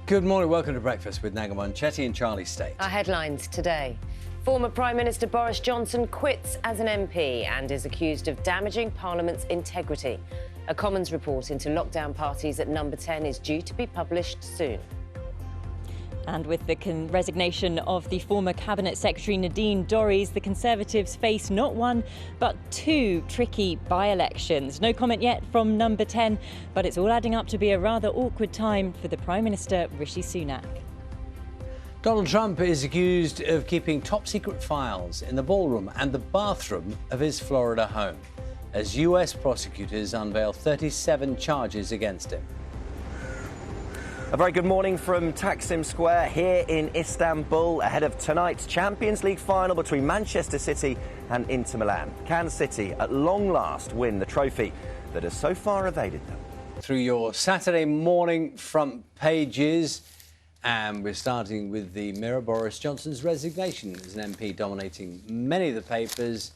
Good morning, welcome to Breakfast with Nagamon Chetty and Charlie State. Our headlines today. Former Prime Minister Boris Johnson quits as an MP and is accused of damaging Parliament's integrity. A Commons report into lockdown parties at Number 10 is due to be published soon. And with the resignation of the former Cabinet Secretary Nadine Dorries, the Conservatives face not one, but two tricky by-elections. No comment yet from Number 10, but it's all adding up to be a rather awkward time for the Prime Minister, Rishi Sunak. Donald Trump is accused of keeping top-secret files in the ballroom and the bathroom of his Florida home, as US prosecutors unveil 37 charges against him. A very good morning from Taksim Square here in Istanbul, ahead of tonight's Champions League final between Manchester City and Inter Milan. Can City at long last win the trophy that has so far evaded them? Through your Saturday morning front pages, and we're starting with the Mirror. Boris Johnson's resignation as an MP dominating many of the papers.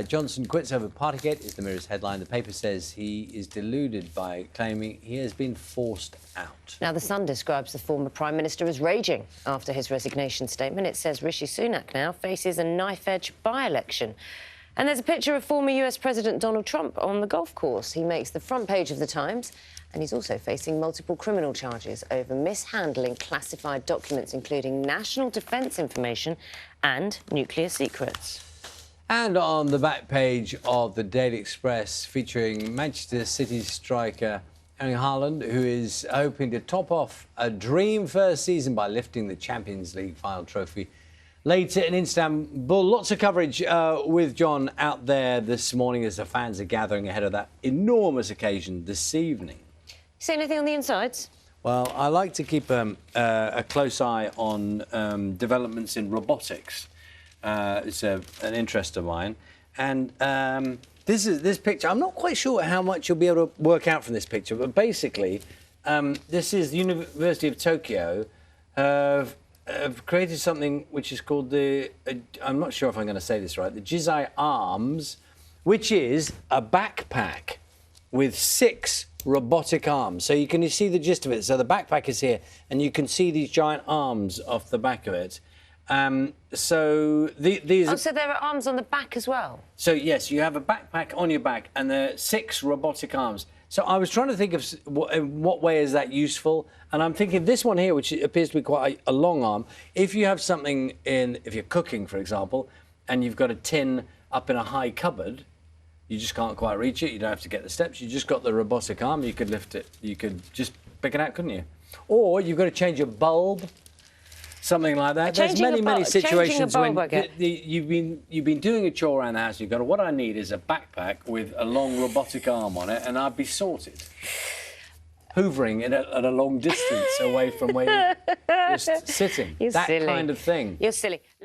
Johnson quits over Partygate is the Mirror's headline. The paper says he is deluded by claiming he has been forced out. Now, The Sun describes the former Prime Minister as raging after his resignation statement. It says Rishi Sunak now faces a knife-edge by-election. And there's a picture of former US President Donald Trump on the golf course. He makes the front page of the Times, and he's also facing multiple criminal charges over mishandling classified documents, including national defence information and nuclear secrets. And on the back page of the Daily Express, featuring Manchester City striker Erling Haaland, who is hoping to top off a dream first season by lifting the Champions League final trophy later in Istanbul. Lots of coverage with John out there this morning as the fans are gathering ahead of that enormous occasion this evening. See anything on the insides? Well, I like to keep a close eye on developments in robotics. It's an interest of mine. And this picture, I'm not quite sure how much you'll be able to work out from this picture, but basically, this is the University of Tokyo have created something which is called the, I'm not sure if I'm going to say this right, the Jizai Arms, which is a backpack with 6 robotic arms. So you can see the gist of it. So the backpack is here, and you can see these giant arms off the back of it. So these. Oh, so there are arms on the back as well? So yes, you have a backpack on your back, and there are 6 robotic arms. So I was trying to think of in what way is that useful, and I'm thinking this one here, which appears to be quite a long arm. If you have something if you're cooking, for example, and you've got a tin up in a high cupboard, you just can't quite reach it. You don't have to get the steps. You just got the robotic arm. You could lift it. You could just pick it out, couldn't you? Or you've got to change a bulb. Something like that. There's many situations when you've been doing a chore around the house. You've got what I need is a backpack with a long robotic arm on it, and I'd be sorted. Hoovering it at a long distance away from where you're just sitting. You're that silly. kind of thing. You're silly.